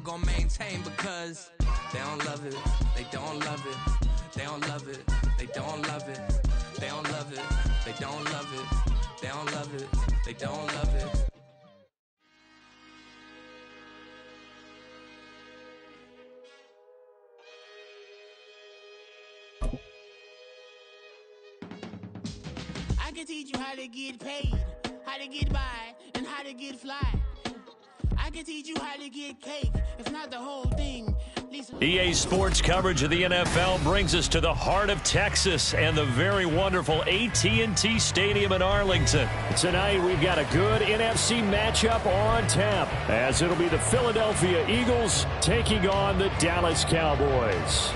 gon' maintain because they don't love it, they don't love it, they don't love it, they don't love it, they don't love it, they don't love it, they don't love it, they don't love it. I can teach you how to get paid, how to get by, and how to get fly. I can teach you how to get cake, if not the whole thing. EA Sports coverage of the NFL brings us to the heart of Texas and the very wonderful AT&T Stadium in Arlington. Tonight, we've got a good NFC matchup on tap, as it'll be the Philadelphia Eagles taking on the Dallas Cowboys.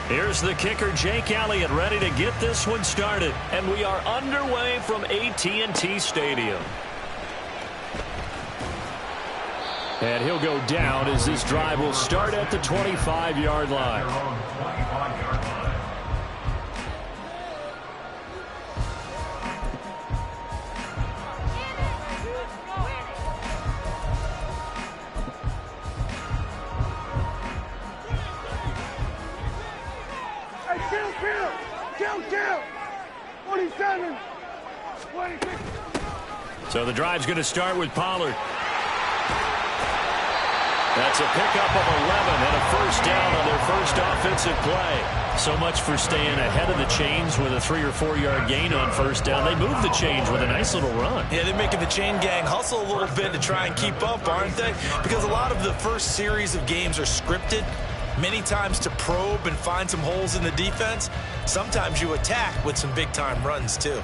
Here's the kicker, Jake Elliott, ready to get this one started. And we are underway from AT&T Stadium. And he'll go down as this drive will start at the 25-yard line. Kill! 27, 26. So the drive's going to start with Pollard. That's a pickup of 11 and a first down on their first offensive play. So much for staying ahead of the chains with a 3 or 4 yard gain on first down. They move the chains with a nice little run. Yeah, they're making the chain gang hustle a little bit to try and keep up, aren't they? Because a lot of the first series of games are scripted. Many times to probe and find some holes in the defense. Sometimes you attack with some big-time runs, too.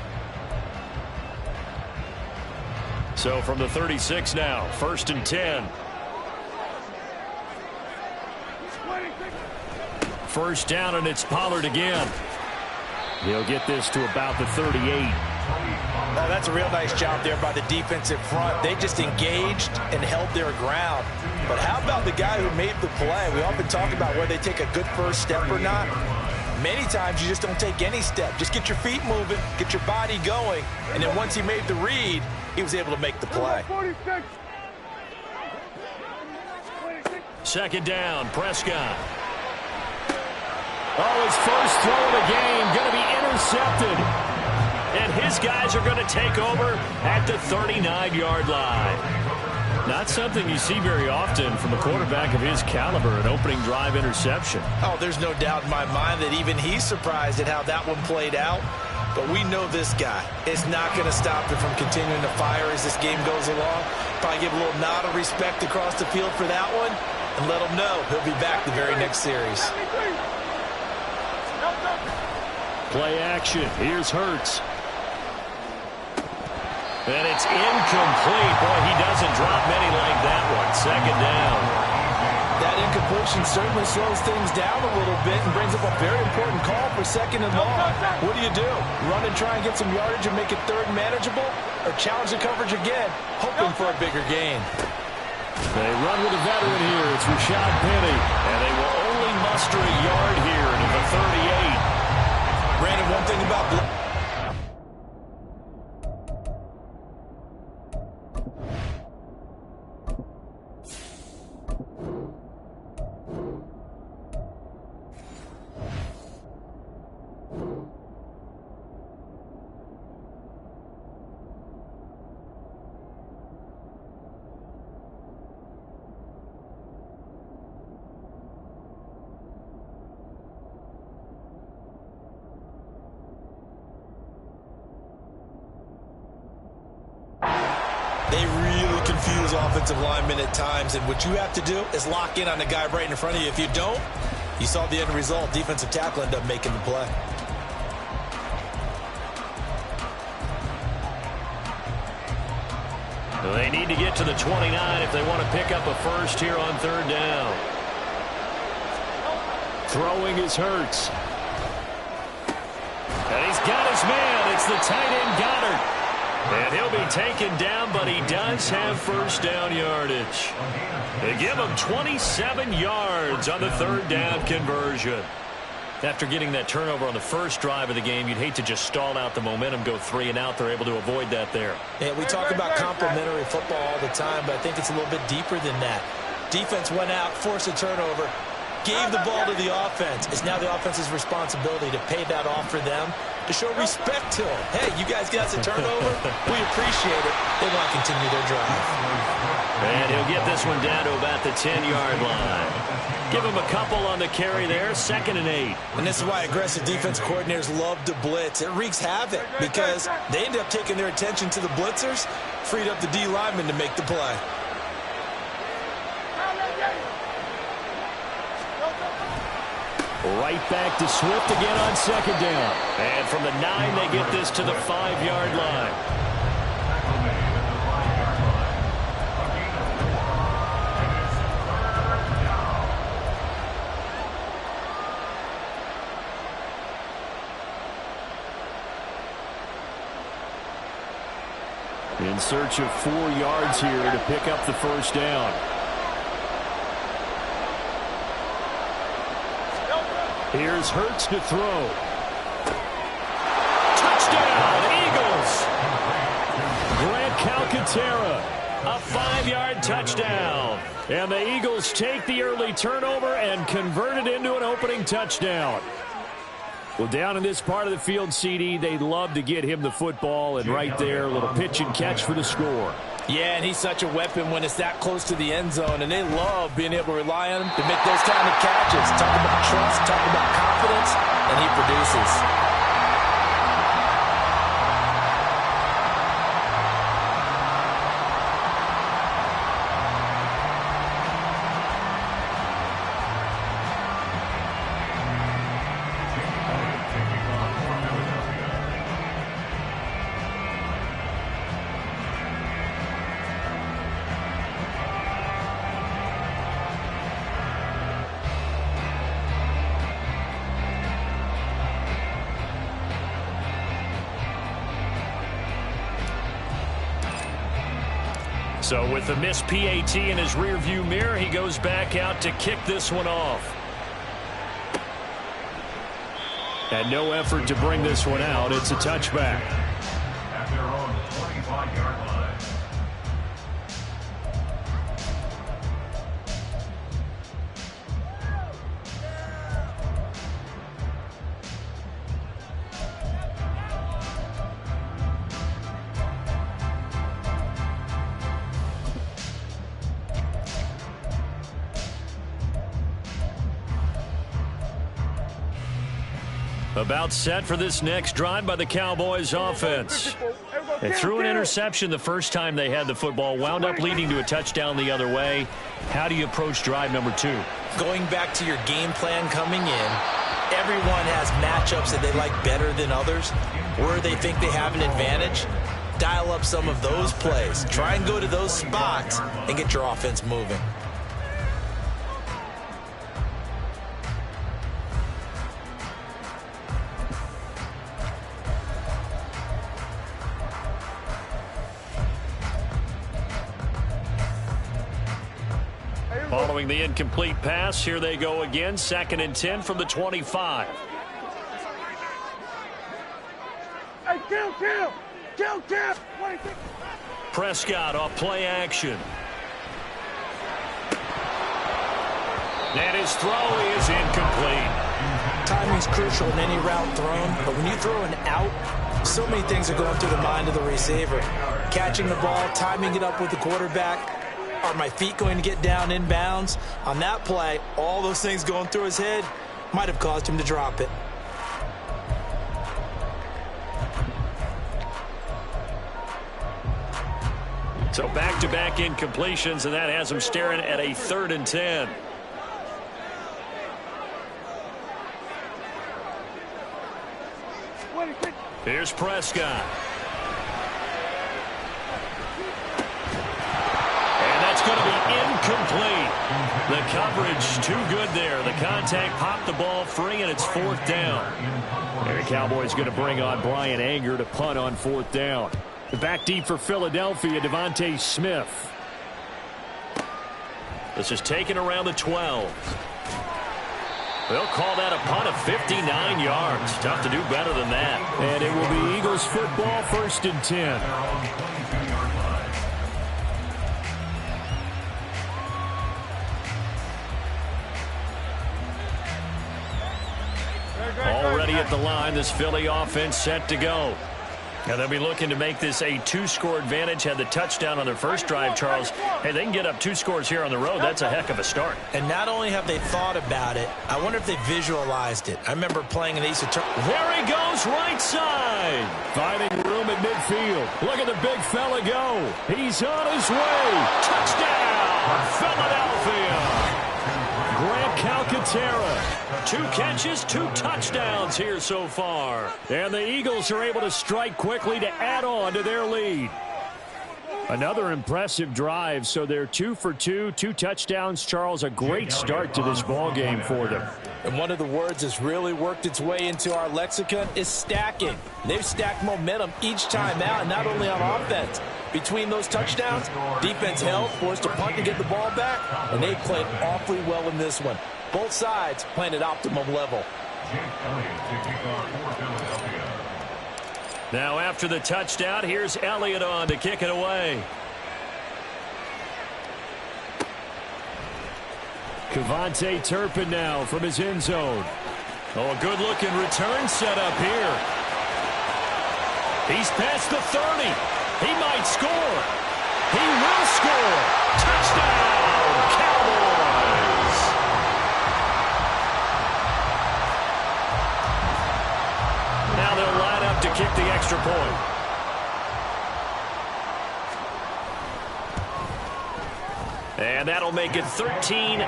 So from the 36 now, 1st and 10. First down, and it's Pollard again. He'll get this to about the 38. Oh, that's a real nice job there by the defensive front. They just engaged and held their ground. But how about the guy who made the play? We often talk about whether they take a good first step or not. Many times you just don't take any step. Just get your feet moving, get your body going, and then once he made the read, he was able to make the play. 46. 2nd down, Prescott. Oh, his first throw of the game going to be intercepted. And his guys are going to take over at the 39-yard line. Not something you see very often from a quarterback of his caliber, an opening drive interception. Oh, there's no doubt in my mind that even he's surprised at how that one played out. But we know this guy is not going to stop him from continuing to fire as this game goes along. Probably give a little nod of respect across the field for that one and let him know he'll be back the very next series. Play action. Here's Hurts. And it's incomplete. Boy, he doesn't drop many like that one. 2nd down. That incompletion certainly slows things down a little bit and brings up a very important call for 2nd and long. What do? Run and try and get some yardage and make it 3rd manageable? Or challenge the coverage again, hoping for a bigger gain? They run with a veteran here. It's Rashad Penny. And they will only muster a yard here to the 38. Brandon, one thing about they really confuse offensive linemen at times, and what you have to do is lock in on the guy right in front of you. If you don't, you saw the end result. Defensive tackle ended up making the play. They need to get to the 29 if they want to pick up a first here on 3rd down. Throwing is Hurts. And he's got his man. It's the tight end Goddard. And he'll be taken down, but he does have first down yardage. They give him 27 yards on the third down conversion. After getting that turnover on the first drive of the game, you'd hate to just stall out the momentum, go 3 and out. They're able to avoid that there. Yeah, we talk about complementary football all the time, but I think it's a little bit deeper than that. Defense went out, forced a turnover, gave the ball to the offense. It's now the offense's responsibility to pay that off for them, to show respect to them. Hey, you guys got us a turnover. We appreciate it. They want to continue their drive. And he'll get this one down to about the 10-yard line. Give him a couple on the carry there, 2nd and 8. And this is why aggressive defense coordinators love to blitz. It wreaks havoc because they end up taking their attention to the blitzers, freed up the D lineman to make the play. Right back to Swift again on 2nd down. And from the 9, they get this to the 5-yard line. In search of 4 yards here to pick up the first down. Here's Hurts to throw. Touchdown, Eagles! Grant Calcaterra, a 5-yard touchdown. And the Eagles take the early turnover and convert it into an opening touchdown. Well, down in this part of the field, CD, they love to get him the football, and right there, a little pitch and catch for the score. Yeah, and he's such a weapon when it's that close to the end zone, and they love being able to rely on him to make those kind of catches. Talk about trust, talk about confidence, and he produces. So with the missed PAT in his rearview mirror, he goes back out to kick this one off. And no effort to bring this one out. It's a touchback. At their own 25-yard line. About set for this next drive by the Cowboys offense. They threw an interception the first time they had the football, wound up leading to a touchdown the other way. How do you approach drive number 2? Going back to your game plan coming in, everyone has matchups that they like better than others, where they think they have an advantage. Dial up some of those plays. Try and go to those spots and get your offense moving. Following the incomplete pass, here they go again. 2nd and 10 from the 25. Hey, kill! Prescott off play action. And his throw is incomplete. Timing's crucial in any route thrown, but when you throw an out, so many things are going through the mind of the receiver. Catching the ball, timing it up with the quarterback. Are my feet going to get down in bounds? On that play, all those things going through his head might have caused him to drop it. So back-to-back incompletions, and that has him staring at a 3rd and 10. Here's Prescott. And that's going to be incomplete. The the coverage too good there. The contact popped the ball free, and it's 4th down. And the Cowboys going to bring on Brian Anger to punt on 4th down. Back deep for Philadelphia, Devontae Smith. This is taken around the 12. They'll call that a punt of 59 yards. Tough to do better than that. And it will be Eagles football, 1st and 10. Already at the line, this Philly offense set to go. Now they'll be looking to make this a 2-score advantage. Had the touchdown on their first drive, Charles. Hey, they can get up 2 scores here on the road. That's a heck of a start. And not only have they thought about it, I wonder if they visualized it. I remember playing in the East of There he goes, right side. Finding room at midfield. Look at the big fella go. He's on his way. Touchdown, Philadelphia. Grant Calcaterra. 2 catches, 2 touchdowns here so far. And the Eagles are able to strike quickly to add on to their lead. Another impressive drive, so they're 2 for 2, 2 touchdowns. Charles, a great start to this ball game for them. And one of the words that's really worked its way into our lexicon is stacking. They've stacked momentum each time out, and not only on offense. Between those touchdowns, defense held, forced a punt to get the ball back, and they played awfully well in this one. Both sides playing at optimum level. Now after the touchdown, here's Elliott on to kick it away. Kevontae Turpin now from his end zone. Oh, a good-looking return set up here. He's past the 30. He might score. He will score. Touchdown, Cowboys. Now they'll line up to kick the extra point. And that'll make it 13-7.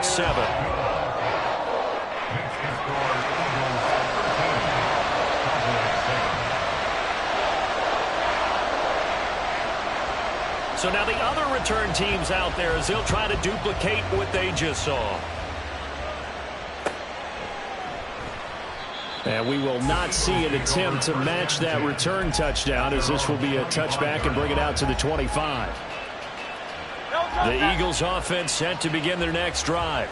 So now the other return teams out there as they'll try to duplicate what they just saw. And we will not see an attempt to match that return touchdown, as this will be a touchback and bring it out to the 25. The Eagles offense set to begin their next drive.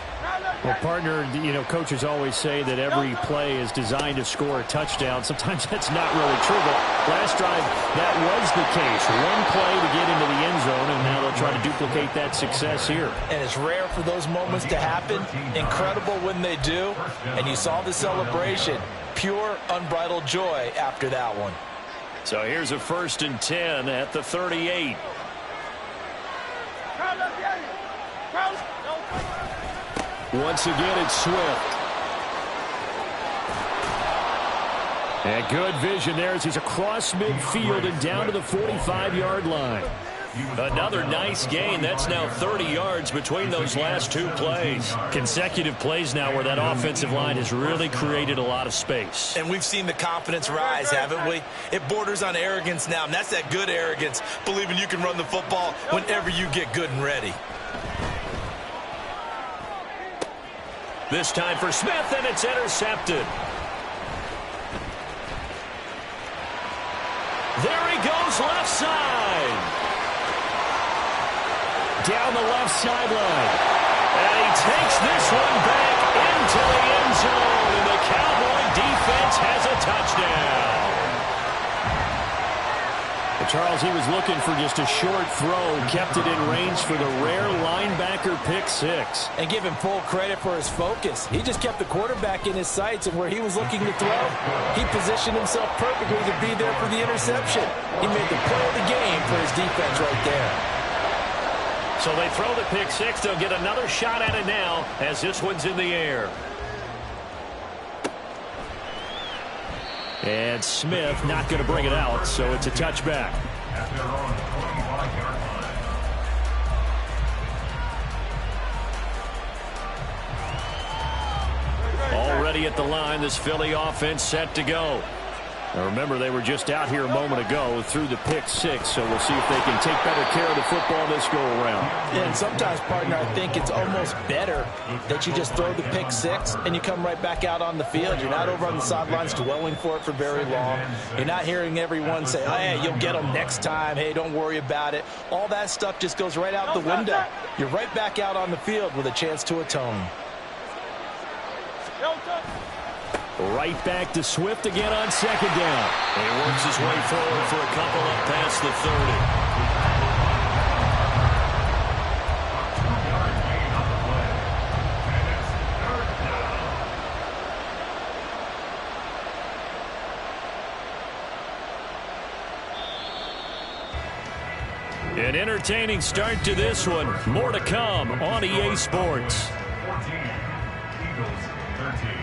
Well, partner, coaches always say that every play is designed to score a touchdown. Sometimes that's not really true, but last drive, that was the case. One play to get into the end zone, and now they'll try to duplicate that success here. And it's rare for those moments to happen. Incredible when they do. And you saw the celebration. Pure, unbridled joy after that one. So here's a 1st and 10 at the 38. Once again, it's Swift. And good vision there as he's across midfield and down to the 45-yard line. Another nice gain. That's now 30 yards between those last 2 plays. Consecutive plays now where that offensive line has really created a lot of space. And we've seen the confidence rise, haven't we? It borders on arrogance now, and that's that good arrogance, believing you can run the football whenever you get good and ready. This time for Smith, and it's intercepted. There he goes, left side. Down the left sideline. And he takes this one back into the end zone, and the Cowboy defense has a touchdown. Charles, he was looking for just a short throw, kept it in range for the rare linebacker pick 6. And give him full credit for his focus. He just kept the quarterback in his sights, and where he was looking to throw, he positioned himself perfectly to be there for the interception. He made the play of the game for his defense right there. So they throw the pick 6. They'll get another shot at it now as this one's in the air. And Smith not going to bring it out, so it's a touchback. Already at the line, this Philly offense set to go. Now remember, they were just out here a moment ago through the pick six, so we'll see if they can take better care of the football this go-around. Yeah, and sometimes, partner, I think it's almost better that you just throw the pick six and you come right back out on the field. You're not over on the sidelines dwelling for it for very long. You're not hearing everyone say, oh, hey, you'll get them next time. Hey, don't worry about it. All that stuff just goes right out the window. You're right back out on the field with a chance to atone. Right back to Swift again on second down. And he works his way forward for a couple up past the 30. An entertaining start to this one. More to come on EA Sports. 14, Eagles 13.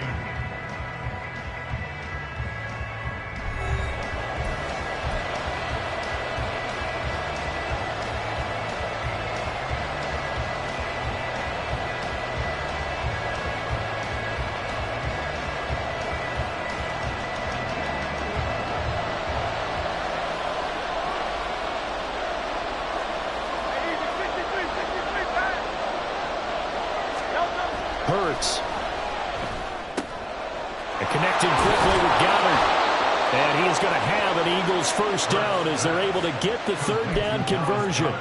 Hurts. And connecting quickly with Goddard. And he is going to have an Eagles first down as they're able to get the third down conversion.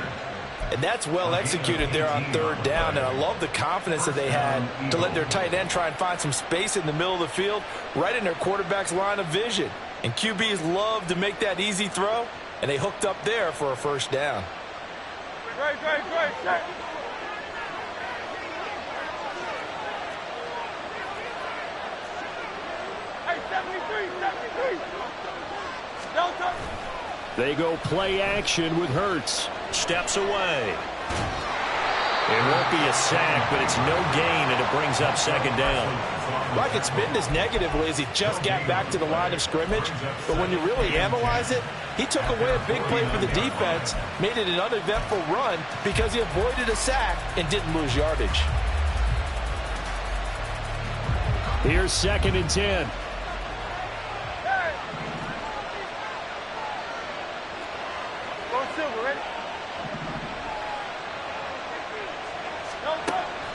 And that's well executed there on third down. And I love the confidence that they had to let their tight end try and find some space in the middle of the field, right in their quarterback's line of vision. And QBs love to make that easy throw, and they hooked up there for a first down. Great. Hey, 73. Delta. They go play action with Hurts. Steps away. It won't be a sack, but it's no gain, and it brings up second down. Well, I could spin this negatively as he just got back to the line of scrimmage, but when you really analyze it, he took away a big play for the defense, made it an uneventful run because he avoided a sack and didn't lose yardage. Here's 2nd and 10.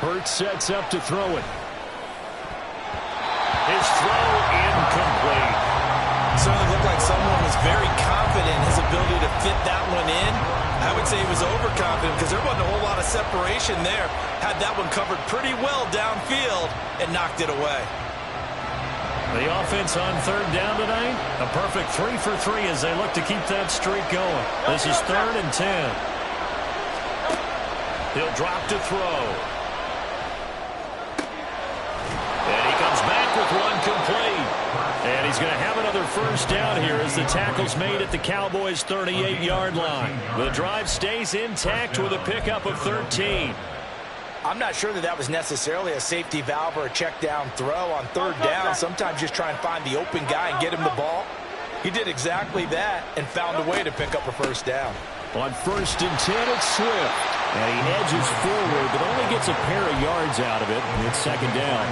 Hurts sets up to throw it. His throw incomplete. Certainly looked like someone was very confident in his ability to fit that one in. I would say he was overconfident because there wasn't a whole lot of separation there. Had that one covered pretty well downfield and knocked it away. The offense on third down tonight, a perfect 3 for 3 as they look to keep that streak going. This is 3rd and 10. He'll drop to throw. And he comes back with one complete. And he's going to have another first down here as the tackle's made at the Cowboys' 38-yard line. The drive stays intact with a pickup of 13. I'm not sure that was necessarily a safety valve or a check down throw on third down. Sometimes just try and find the open guy and get him the ball. He did exactly that and found a way to pick up a first down. On 1st and 10, it's Swift. And he edges forward, but only gets a pair of yards out of it. It's second down.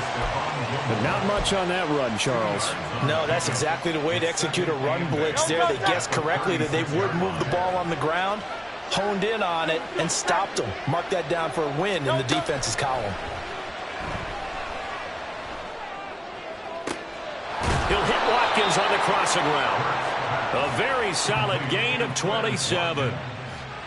But not much on that run, Charles. No, that's exactly the way to execute a run blitz there. They guessed correctly that they would move the ball on the ground, honed in on it, and stopped them. Mark that down for a win in the defense's column. He'll hit Watkins on the crossing route. A very solid gain of 27.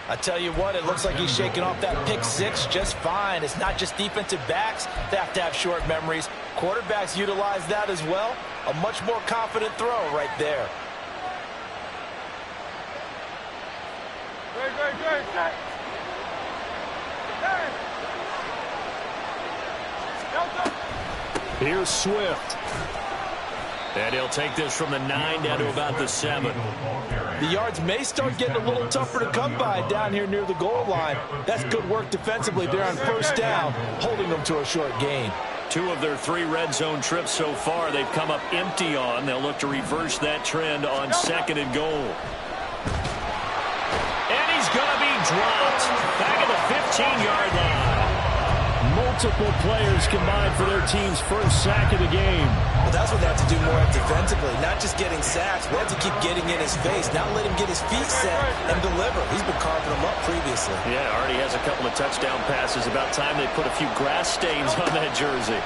I tell you what, it looks like he's shaking off that pick six just fine. It's not just defensive backs that have to have short memories. Quarterbacks utilize that as well. A much more confident throw right there. Great. Here's Swift. And he'll take this from the 9 down to about the 7. The yards may start getting a little tougher to come by down here near the goal line. That's good work defensively there on first down, holding them to a short gain. 2 of their 3 red zone trips so far they've come up empty on. They'll look to reverse that trend on 2nd and goal. And he's going to be dropped back at the 15-yard line. multiple players combined for their team's first sack of the game. Well, that's what they have to do more defensively, not just getting sacks. They have to keep getting in his face, not let him get his feet set and deliver. He's been carving them up previously. Yeah, already has a couple of touchdown passes. About time they put a few grass stains on that jersey.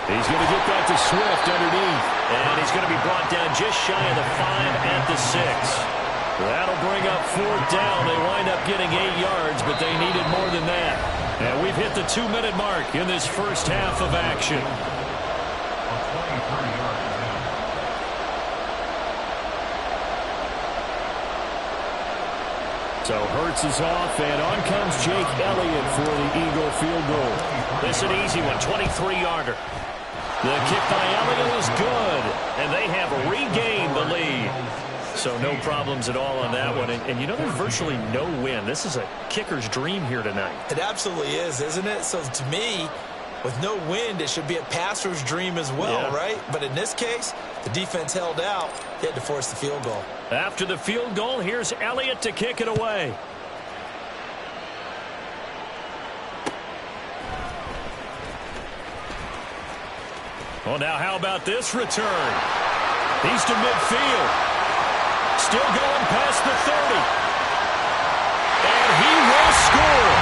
He's going to get that to Swift underneath. And he's going to be brought down just shy of the 5 at the 6. That'll bring up 4th down. They wind up getting 8 yards, but they needed more than that. And we've hit the 2-minute mark in this first half of action. So Hurts is off, and on comes Jake Elliott for the Eagle field goal. This is an easy one, 23-yarder. The kick by Elliott is good, and they have regained the lead. So no problems at all on that one. And you know, there's virtually no wind. This is a kicker's dream here tonight. It absolutely is, isn't it? So to me, with no wind, it should be a passer's dream as well, right? But in this case, the defense held out. They had to force the field goal. After the field goal, here's Elliott to kick it away. Well, now how about this return? He's to midfield. Still going past the 30. And he will score.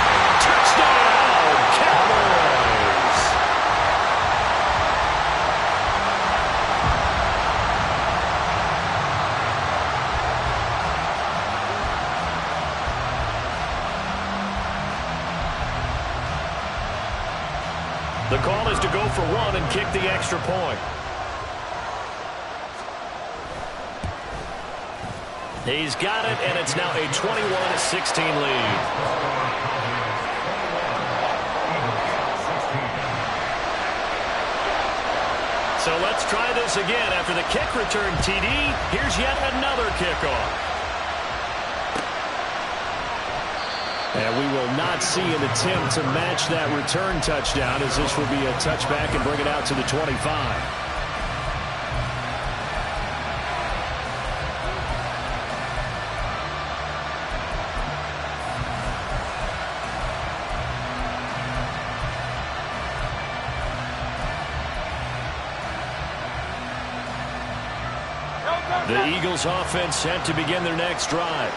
Touchdown, Cowboys. The call is to go for 1 and kick the extra point. He's got it, and it's now a 21-16 lead. So let's try this again. After the kick return TD, here's yet another kickoff. And we will not see an attempt to match that return touchdown, as this will be a touchback and bring it out to the 25. The Eagles offense set to begin their next drive.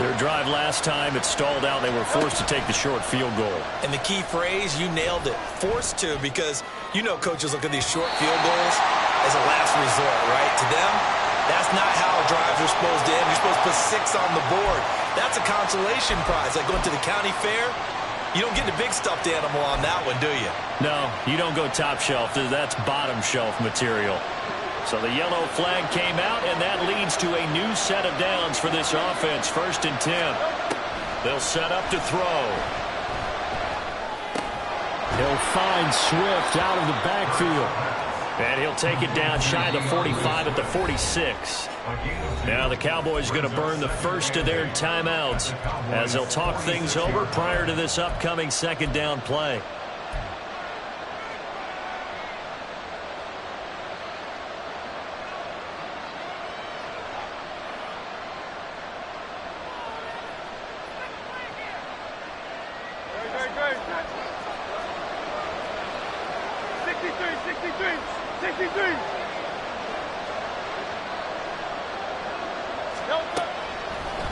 Their drive last time, it stalled out. They were forced to take the short field goal. And the key phrase, you nailed it. Forced to, because you know coaches look at these short field goals as a last resort, right? To them, that's not how drives are supposed to end. You're supposed to put 6 on the board. That's a consolation prize. Like going to the county fair, you don't get the big stuffed animal on that one, do you? No, you don't go top shelf. That's bottom shelf material. So the yellow flag came out, and that leads to a new set of downs for this offense. 1st and 10. They'll set up to throw. He'll find Swift out of the backfield. And he'll take it down shy of the 45 at the 46. Now the Cowboys are going to burn the first of their timeouts as they'll talk things over prior to this upcoming 2nd down play.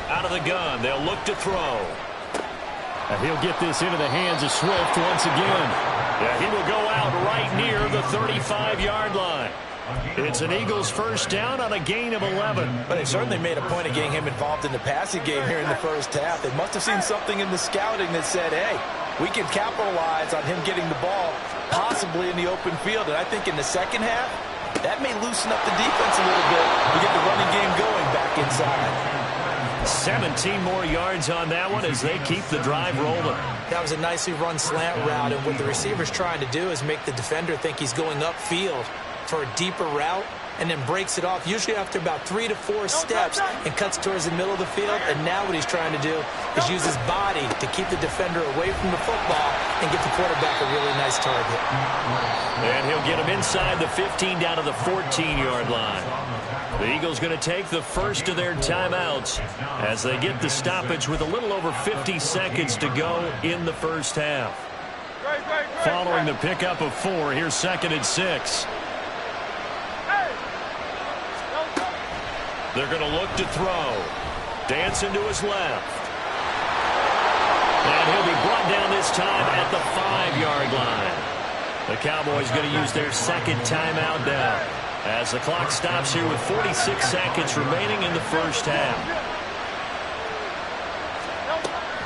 Out of the gun, they'll look to throw. And he'll get this into the hands of Swift once again. Yeah, he will go out right near the 35-yard line. It's an Eagles first down on a gain of 11. But they certainly made a point of getting him involved in the passing game here in the first half. They must have seen something in the scouting that said, hey, we can capitalize on him getting the ball possibly in the open field. And I think in the second half, that may loosen up the defense a little bit to get the running game going back inside. 17 more yards on that one as they keep the drive rolling. That was a nicely run slant route, and what the receiver's trying to do is make the defender think he's going upfield. for a deeper route and then breaks it off, usually after about 3 to 4 steps, and cuts towards the middle of the field. And now what he's trying to do is use his body to keep the defender away from the football and get the quarterback a really nice target. And he'll get him inside the 15 down to the 14-yard line. The Eagles going to take the first of their timeouts as they get the stoppage with a little over 50 seconds to go in the first half. Following the pickup of 4, here's 2nd and 6. They're going to look to throw. Dancing to his left. And he'll be brought down this time at the 5-yard line. The Cowboys going to use their second timeout down as the clock stops here with 46 seconds remaining in the first half.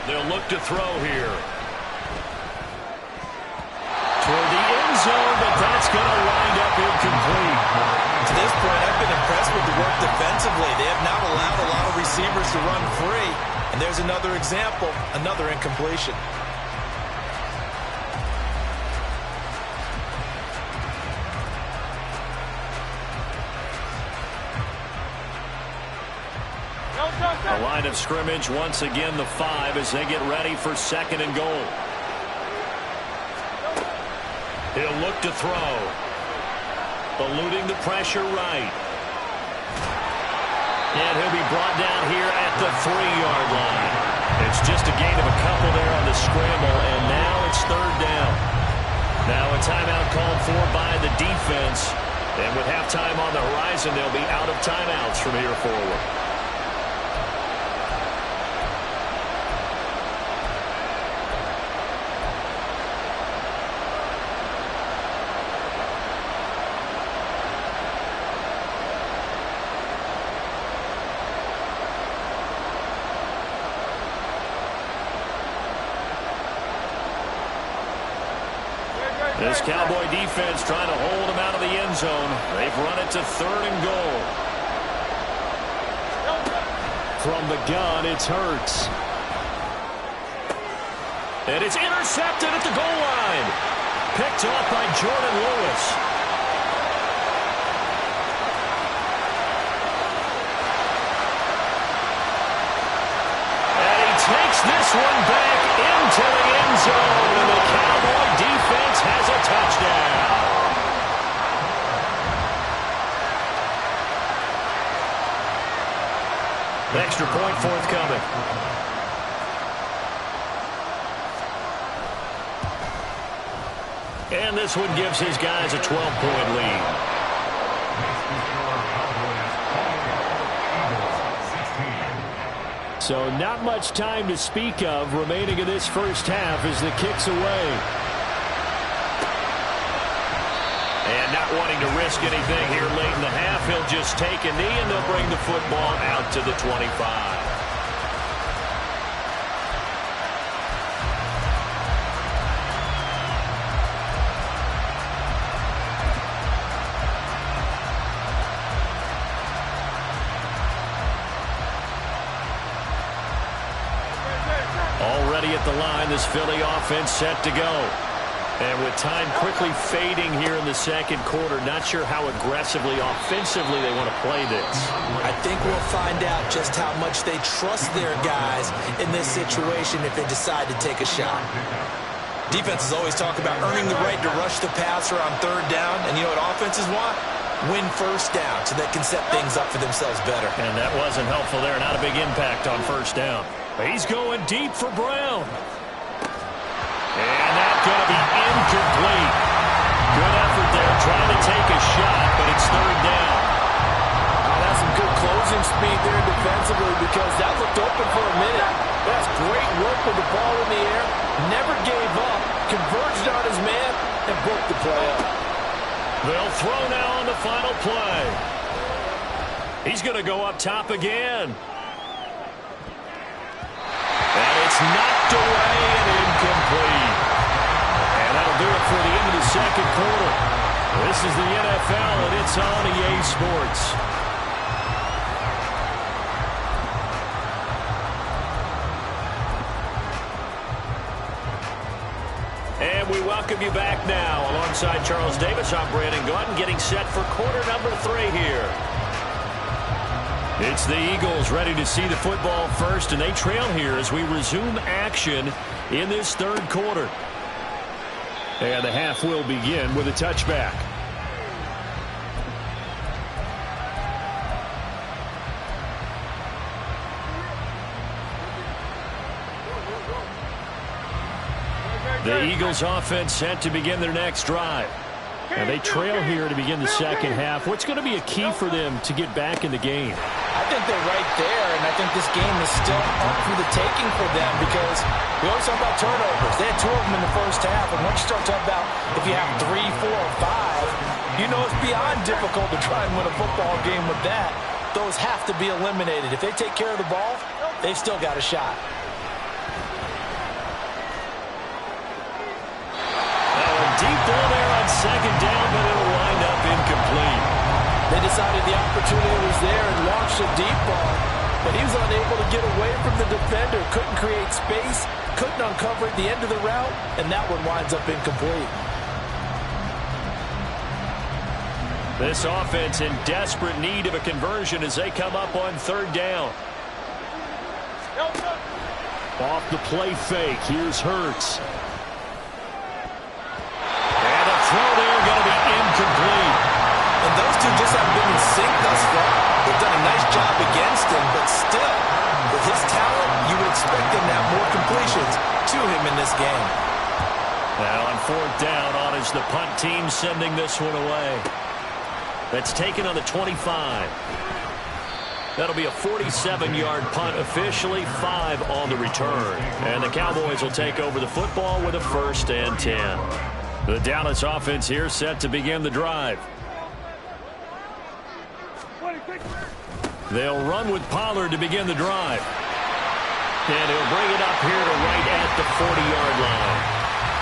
They'll look to throw here. Toward the end zone, but that's going to wind up incomplete. To this point, I've been impressed with the work defensively. They have not allowed a lot of receivers to run free. And there's another example, another incompletion. The line of scrimmage, once again, the 5 as they get ready for 2nd and goal. He'll look to throw. Eluding the pressure right. And he'll be brought down here at the 3-yard line. It's just a gain of a couple there on the scramble, and now it's 3rd down. Now a timeout called for by the defense. And with halftime on the horizon, they'll be out of timeouts from here forward. This Cowboy defense trying to hold him out of the end zone. They've run it to 3rd and goal. From the gun, it's Hurts. And it's intercepted at the goal line. Picked off by Jordan Lewis. And he takes this one back into the end zone. And the Cowboy defense has a touchdown. Extra point forthcoming. And this one gives his guys a 12-point lead. So not much time to speak of remaining in this first half as the kick's away. And not wanting to risk anything here late in the half, he'll just take a knee and they'll bring the football out to the 25. Already at the line, this Philly offense set to go. And with time quickly fading here in the second quarter, not sure how aggressively, offensively they want to play this. I think we'll find out just how much they trust their guys in this situation if they decide to take a shot. Defenses always talk about earning the right to rush the passer on 3rd down. And you know what offenses want? Win 1st down so they can set things up for themselves better. And that wasn't helpful there. Not a big impact on 1st down. He's going deep for Brown. And that's going to be incomplete. Good effort there trying to take a shot, but it's 3rd down. That's some good closing speed there defensively because that looked open for a minute. That's great work with the ball in the air. Never gave up. Converged on his man and broke the play up. They'll throw now on the final play. He's going to go up top again. And it's knocked away and incomplete. And that'll do it for the end of the second quarter. This is the NFL, and it's on EA Sports. And And we welcome you back now. Alongside Charles Davis, I'm Brandon Gaudin, getting set for quarter number 3 here. It's the Eagles ready to see the football first, and they trail here as we resume action in this third quarter. And the half will begin with a touchback. The Eagles offense set to begin their next drive. And they trail here to begin the second half. What's going to be a key for them to get back in the game? I think they're right there, and I think this game is still up for the taking for them because we always talk about turnovers. They had 2 of them in the first half, and once you start talking about if you have 3, 4, or 5, you know it's beyond difficult to try and win a football game with that. Those have to be eliminated. If they take care of the ball, they've still got a shot. Deep ball there on second down, but it'll wind up incomplete. They decided the opportunity was there and launched a deep ball, but he was unable to get away from the defender, couldn't create space, couldn't uncover at the end of the route, and that one winds up incomplete. This offense in desperate need of a conversion as they come up on third down. Off the play fake, here's Hurts. Throw there going to be incomplete. And those two just haven't been in sync thus far. They've done a nice job against him, but still, with his talent, you would expect them to have more completions to him in this game. Now on fourth down, on is the punt team sending this one away. That's taken on the 25. That'll be a 47-yard punt, officially 5 on the return. And the Cowboys will take over the football with a 1st and 10. The Dallas offense here set to begin the drive. They'll run with Pollard to begin the drive. And he'll bring it up here to right at the 40-yard line.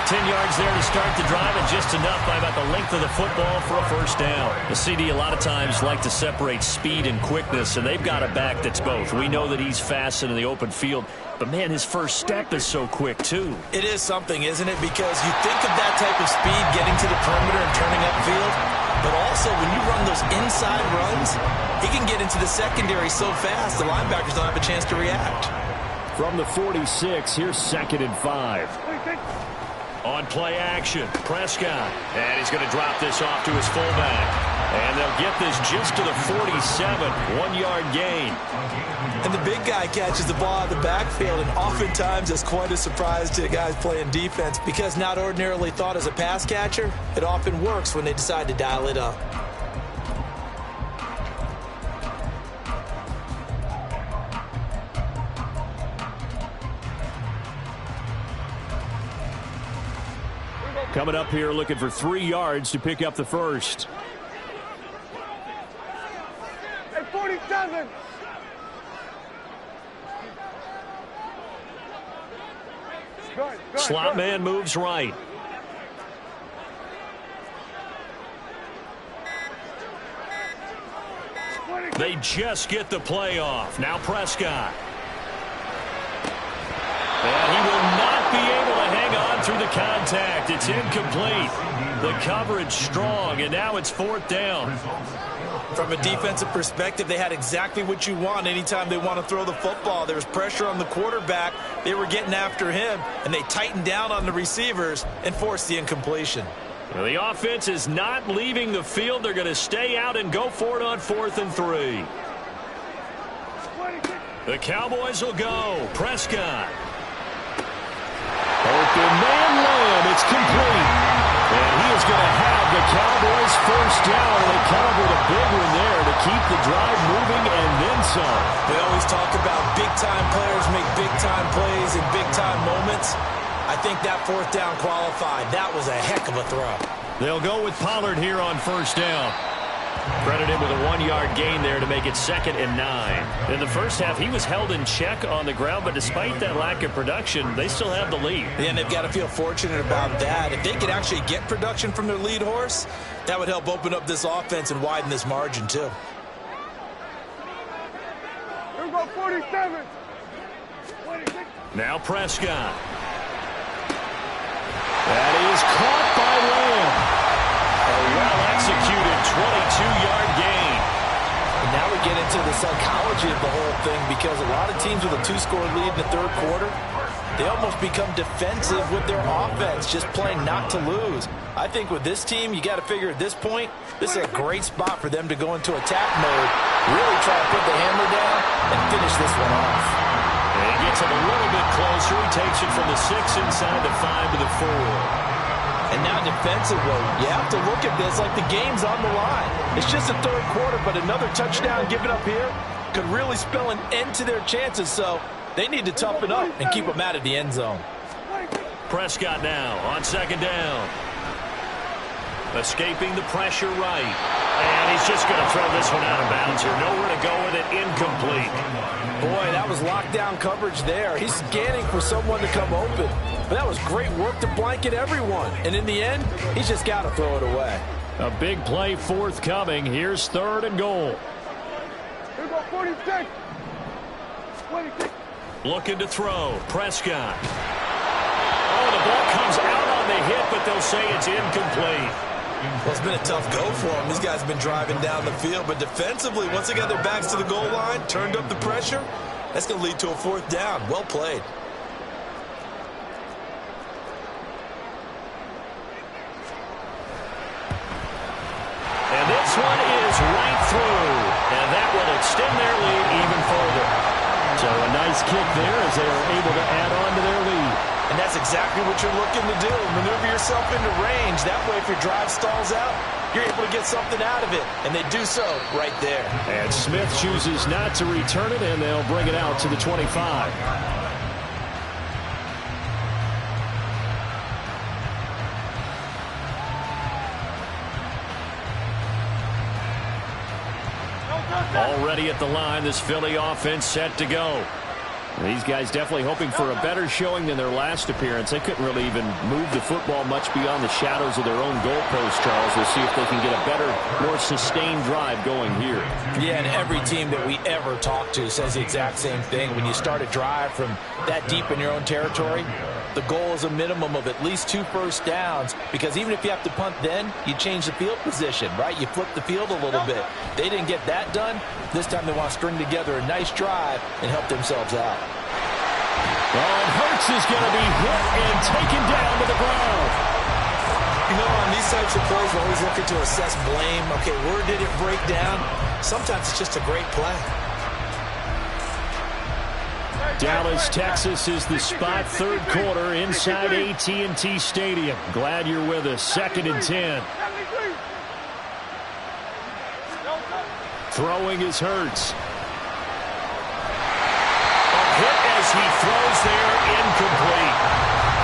10 yards there to start the drive, and just enough by about the length of the football for a 1st down. The CD a lot of times like to separate speed and quickness, and they've got a back that's both. We know that he's fast in the open field, but, man, his first step is so quick, too. It is something, isn't it? Because you think of that type of speed getting to the perimeter and turning upfield, but also when you run those inside runs, he can get into the secondary so fast the linebackers don't have a chance to react. From the 46, here's 2nd and 5. On play action, Prescott. And he's going to drop this off to his fullback. And they'll get this just to the 47, 1-yard gain. And the big guy catches the ball out of the backfield, and oftentimes it's quite a surprise to the guys playing defense because not ordinarily thought as a pass catcher, it often works when they decide to dial it up. Coming up here looking for 3 yards to pick up the first. Hey, 47. Slot man moves right. They just get the play off. Now Prescott. And he will not be able to hang on through the contact. It's incomplete. The coverage strong, and now it's 4th down. From a defensive perspective, they had exactly what you want anytime they want to throw the football. There was pressure on the quarterback. They were getting after him, and they tightened down on the receivers and forced the incompletion. Well, the offense is not leaving the field. They're going to stay out and go for it on 4th and 3. The Cowboys will go. Prescott. Open man Lamb. It's complete. And he is going to have the Cowboys 1st down. They covered a big one there to keep the drive moving and then some. We always talk about big-time players make big-time plays in big-time moments. I think that 4th down qualified. That was a heck of a throw. They'll go with Pollard here on 1st down. Credited with a 1-yard gain there to make it 2nd and 9. In the first half, he was held in check on the ground, but despite that lack of production, they still have the lead. Yeah, and they've got to feel fortunate about that. If they could actually get production from their lead horse, that would help open up this offense and widen this margin, too. Here we go, 47. 26. Now Prescott. That is caught by Lamb. A well-executed 22-yard gain. And now we get into the psychology of the whole thing, because a lot of teams with a 2-score lead in the third quarter, they almost become defensive with their offense, just playing not to lose. I think with this team, you got to figure at this point, this is a great spot for them to go into attack mode, really try to put the hammer down and finish this one off. And he gets it a little bit closer. He takes it from the 6 inside the 5 to the 4. And now defensively, you have to look at this like the game's on the line. It's just a third quarter, but another touchdown given up here could really spell an end to their chances. So they need to toughen up and keep them out of the end zone. Prescott now on second down. Escaping the pressure right. And he's just going to throw this one out of bounds here. Nowhere to go with it. Incomplete. Boy, that was lockdown coverage there. He's scanning for someone to come open. But that was great work to blanket everyone. And in the end, he's just got to throw it away. A big play forthcoming. Here's 3rd and goal. Here go 46. 26. Looking to throw. Prescott. Oh, the ball comes out on the hit, but they'll say it's incomplete. Well, it's been a tough go for them. These guys have been driving down the field, but defensively, once they got their backs to the goal line, turned up the pressure, that's going to lead to a 4th down. Well played. And this one is right through, and that will extend their lead even further. So a nice kick there as they are able to add on to their lead. And that's exactly what you're looking to do. Maneuver yourself into range. That way, if your drive stalls out, you're able to get something out of it. And they do so right there. And Smith chooses not to return it, and they'll bring it out to the 25. Already at the line, this Philly offense set to go. These guys definitely hoping for a better showing than their last appearance. They couldn't really even move the football much beyond the shadows of their own goalpost, Charles. We'll see if they can get a better, more sustained drive going here. Yeah, and every team that we ever talk to says the exact same thing. When you start a drive from that deep in your own territory, the goal is a minimum of at least 2 first downs, because even if you have to punt then, you change the field position, right? You flip the field a little bit. They didn't get that done. This time they want to string together a nice drive and help themselves out. Well, and Hurts is going to be hit and taken down to the ground. You know, on these types of plays, we're always looking to assess blame. Okay, where did it break down? Sometimes it's just a great play. Dallas, Texas is the spot, third quarter inside AT&T Stadium. Glad you're with us. 2nd and 10. Throwing is Hurts. A hit as he throws there, incomplete.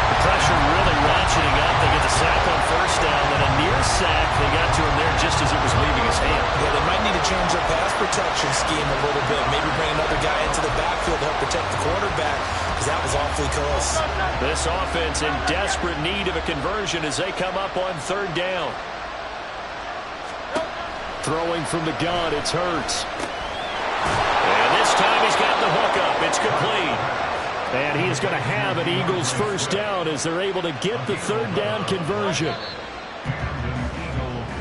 The pressure really ratcheting up. They get the sack on first down, then a near sack. They got to him there just as it was leaving his hand. Yeah, they might need to change their pass protection scheme a little bit. Maybe bring another guy into the backfield to help protect the quarterback, because that was awfully close. This offense in desperate need of a conversion as they come up on 3rd down. Throwing from the gun, it's Hurts. And this time he's got the hook up. It's complete. And he is going to have an Eagles first down as they're able to get the 3rd down conversion.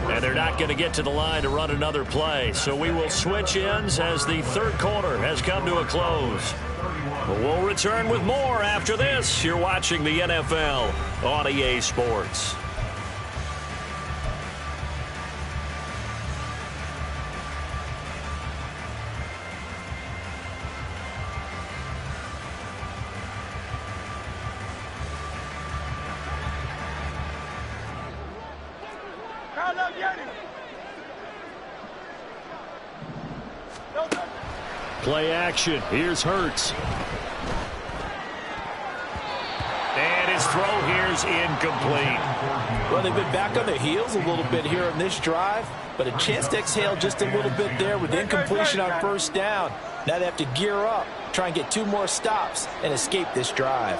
And they're not going to get to the line to run another play. So we will switch ends as the third quarter has come to a close. We'll return with more after this. You're watching the NFL on EA Sports. Play action. Here's Hurts. And his throw here's incomplete. Well, they've been back on their heels a little bit here on this drive, but a chance to exhale just a little bit there with incompletion on first down. Now they have to gear up, try and get 2 more stops, and escape this drive.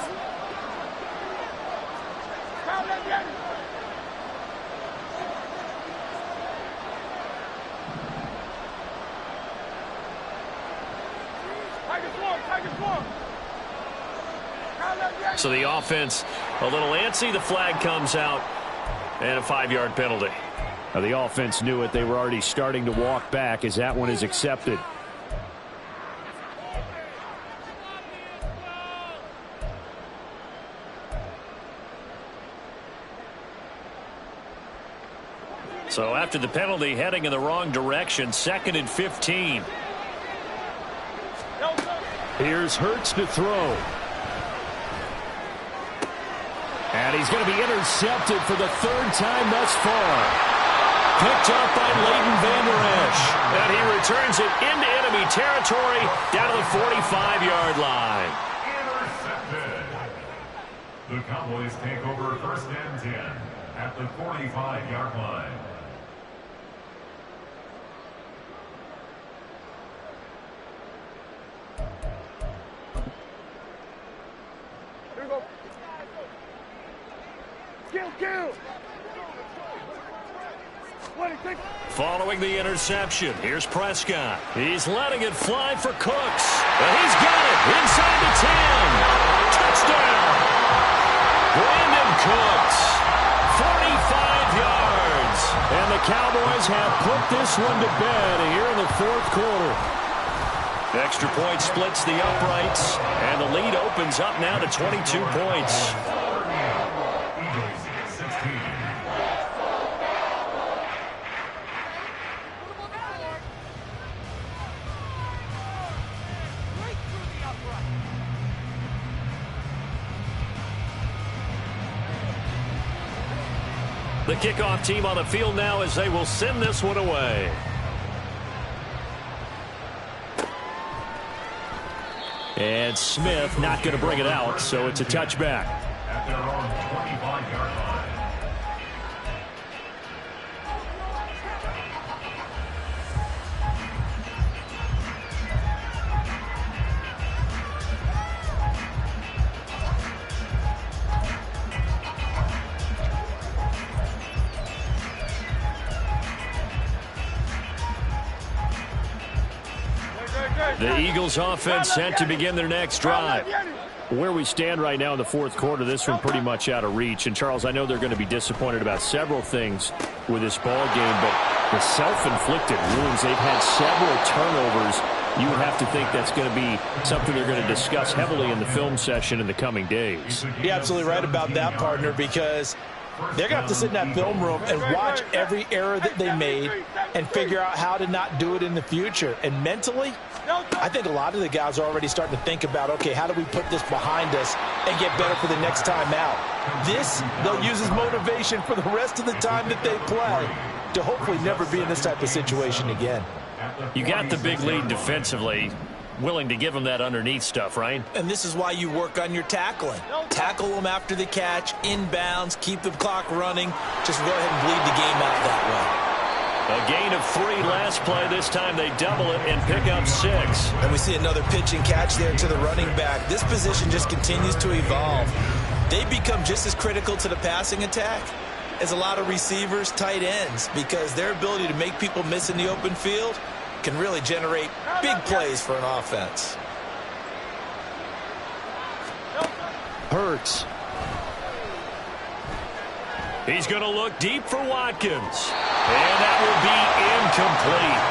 So the offense a little antsy. The flag comes out, and a 5-yard penalty. Now the offense knew it. They were already starting to walk back as that one is accepted. So after the penalty, heading in the wrong direction, 2nd and 15. Here's Hurts to throw. And he's going to be intercepted for the 3rd time thus far. Picked up by Leighton Vander Esch. And he returns it into enemy territory down to the 45-yard line. Intercepted. The Cowboys take over 1st and 10 at the 45-yard line. Here we go. Kill. Following the interception, here's Prescott. He's letting it fly for Cooks. And he's got it inside the 10. Touchdown. Brandon Cooks. 45 yards. And the Cowboys have put this one to bed here in the 4th quarter. Extra point splits the uprights, and the lead opens up now to 22 points. Eagles 16. The kickoff team on the field now as they will send this one away. And Smith not going to bring it out, so it's a touchback. At their own 25-yard line. The Eagles offense set to begin their next drive. Where we stand right now in the 4th quarter, this one pretty much out of reach. And, Charles, I know they're going to be disappointed about several things with this ball game, but the self-inflicted wounds, they've had several turnovers. You would have to think that's going to be something they're going to discuss heavily in the film session in the coming days. You're absolutely right about that, partner, because they're going to have to sit in that film room and watch every error that they made and figure out how to not do it in the future. And mentally, I think a lot of the guys are already starting to think about, okay, how do we put this behind us and get better for the next time out? This, they'll use as motivation for the rest of the time that they play to hopefully never be in this type of situation again. You got the big lead defensively. Willing to give them that underneath stuff, right? And this is why you work on your tackling. Tackle them after the catch, inbounds, keep the clock running. Just go ahead and bleed the game out that way. A gain of 3 last play. This time they double it and pick up 6. And we see another pitch and catch there to the running back. This position just continues to evolve. They become just as critical to the passing attack as a lot of receivers, tight ends, because their ability to make people miss in the open field can really generate big plays for an offense. Hurts. He's going to look deep for Watkins. And that will be incomplete.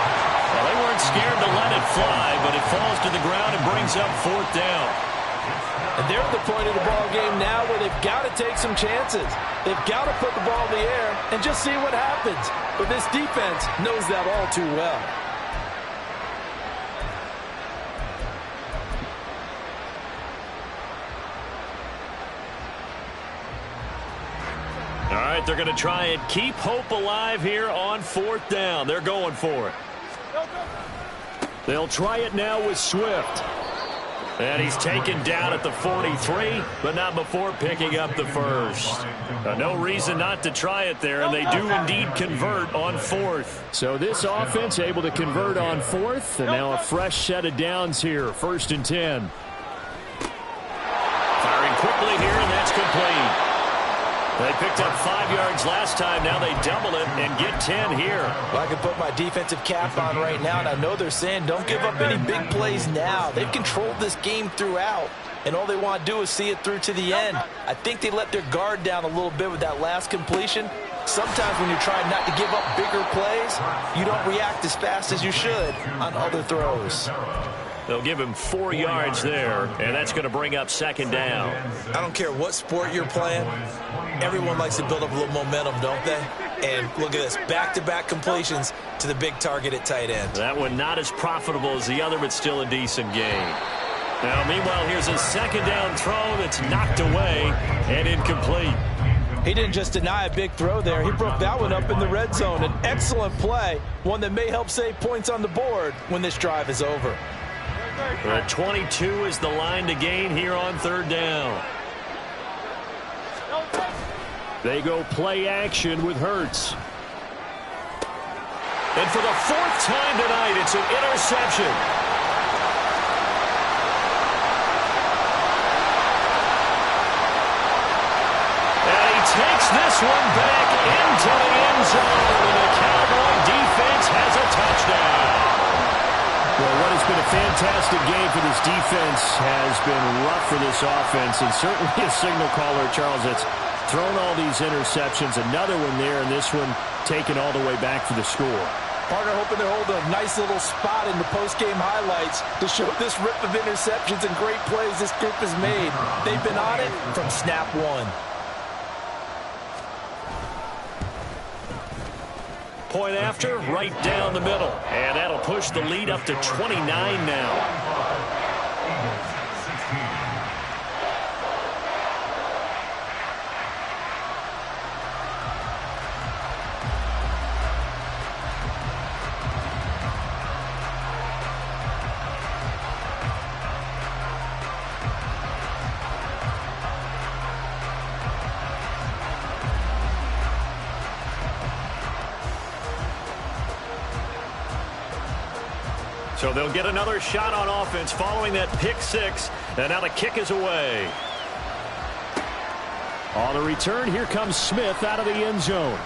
Well, they weren't scared to let it fly, but it falls to the ground and brings up 4th down. And they're at the point of the ball game now where they've got to take some chances. They've got to put the ball in the air and just see what happens. But this defense knows that all too well. All right, they're going to try and keep hope alive here on 4th down. They're going for it. They'll try it now with Swift. And he's taken down at the 43, but not before picking up the first. No reason not to try it there, and they do indeed convert on 4th. So this offense able to convert on 4th, and now a fresh set of downs here, 1st and 10. Firing quickly here, and that's complete. They picked up 5 yards last time. Now they double it and get 10 here. Well, I can put my defensive cap on right now, and I know they're saying don't give up any big plays now. They've controlled this game throughout. and all they want to do is see it through to the end. I think they let their guard down a little bit with that last completion. Sometimes when you're trying not to give up bigger plays, you don't react as fast as you should on other throws. They'll give him 4 yards there, and that's going to bring up second down. I don't care what sport you're playing. Everyone likes to build up a little momentum, don't they? And look at this, back-to-back completions to the big target at tight end. That one not as profitable as the other, but still a decent gain. Now, meanwhile, here's a second down throw that's knocked away and incomplete. He didn't just deny a big throw there. He broke that one up in the red zone. An excellent play, one that may help save points on the board when this drive is over. 22 is the line to gain here on third down. They go play action with Hurts. And for the 4th time tonight, it's an interception. And he takes this one back into the end zone, and the Cowboy defense has a touchdown. Well, what has been a fantastic game for this defense has been rough for this offense, and certainly a signal caller, Charles, that's thrown all these interceptions. Another one there, and this one taken all the way back for the score. Partner hoping to hold a nice little spot in the post-game highlights to show this rip of interceptions and great plays this group has made. They've been on it from snap one. Point after, right down the middle. And that'll push the lead up to 29 now. So they'll get another shot on offense following that pick six. And now the kick is away. On the return, here comes Smith out of the end zone.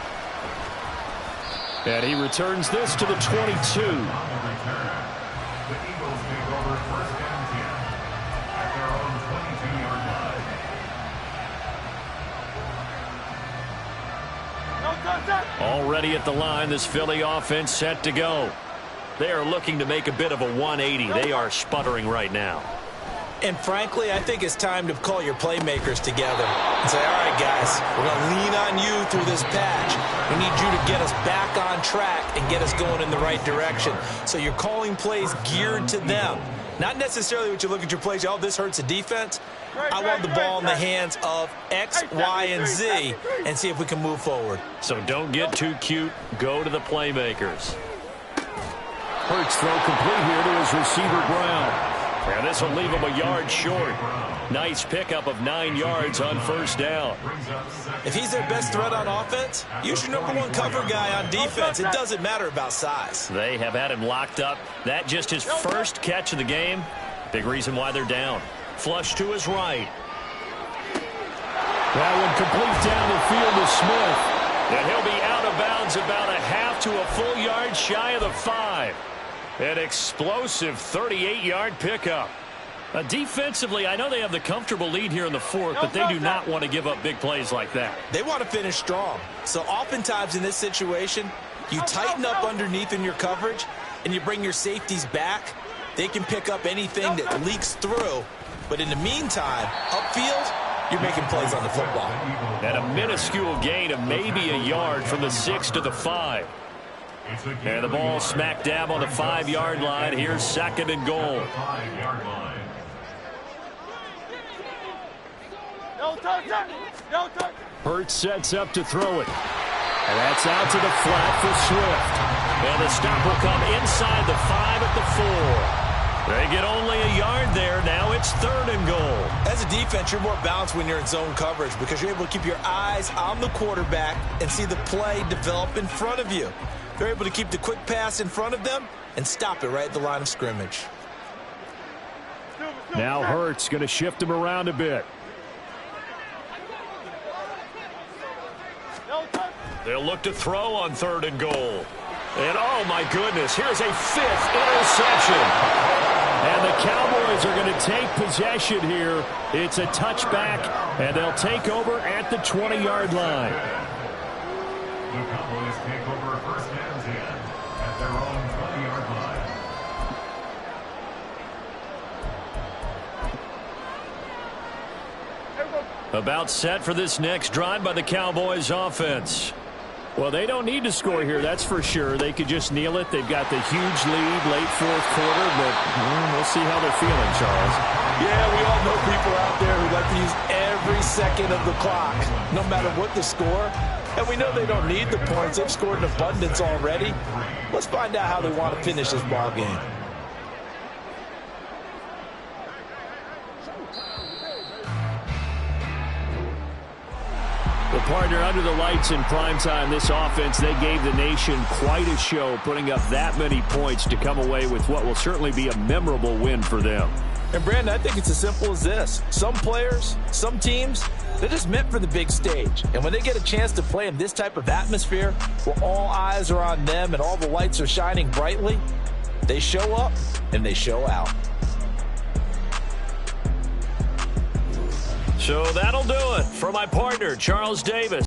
And he returns this to the 22. The Eagles take over first and 10 at their own 22-yard line. Already at the line, this Philly offense set to go. They are looking to make a bit of a 180. They are sputtering right now. And frankly, I think it's time to call your playmakers together and say, all right, guys, we're going to lean on you through this patch. We need you to get us back on track and get us going in the right direction. So you're calling plays geared to them. Not necessarily what you look at your plays, oh, this hurts the defense. I want the ball in the hands of X, Y, and Z and see if we can move forward. So don't get too cute. Go to the playmakers. Hurts throw complete here to his receiver, Brown. And this will leave him a yard short. Nice pickup of 9 yards on first down. If he's their best threat on offense, use your #1 cover guy on defense. It doesn't matter about size. They have had him locked up. That just his first catch of the game. Big reason why they're down. Flush to his right. That one complete down the field to Smith. And he'll be out of bounds about a half to a full yard shy of the 5. An explosive 38-yard pickup. Defensively, I know they have the comfortable lead here in the 4th, but they do not want to give up big plays like that. They want to finish strong. So oftentimes in this situation, you tighten up underneath in your coverage, and you bring your safeties back. They can pick up anything that leaks through. But in the meantime, upfield, you're making plays on the football. And a minuscule gain of maybe a yard from the 6 to the 5. And the ball smack dab on the 5-yard line. Here's second and goal. Hurts sets up to throw it. And that's out to the flat for Swift. And the stop will come inside the 5 at the 4. They get only a yard there. Now it's third and goal. As a defense, you're more balanced when you're in zone coverage because you're able to keep your eyes on the quarterback and see the play develop in front of you. They're able to keep the quick pass in front of them and stop it right at the line of scrimmage. Now Hurts going to shift him around a bit. They'll look to throw on third and goal. And oh my goodness, here's a 5th interception. And the Cowboys are going to take possession here. It's a touchback, and they'll take over at the 20-yard line. The Cowboys take over first and 10 at their own 20-yard line. About set for this next drive by the Cowboys offense. Well, they don't need to score here, that's for sure. They could just kneel it. They've got the huge lead late fourth quarter, but we'll see how they're feeling, Charles. Yeah, we all know people out there who like to use every second of the clock, no matter what the score. And we know they don't need the points. They've scored in abundance already. Let's find out how they want to finish this ball game. The partner under the lights in primetime, this offense, they gave the nation quite a show, putting up that many points to come away with what will certainly be a memorable win for them. And, Brandon, I think it's as simple as this. Some players, some teams, they're just meant for the big stage. And when they get a chance to play in this type of atmosphere, where all eyes are on them and all the lights are shining brightly, they show up and they show out. So that'll do it for my partner, Charles Davis.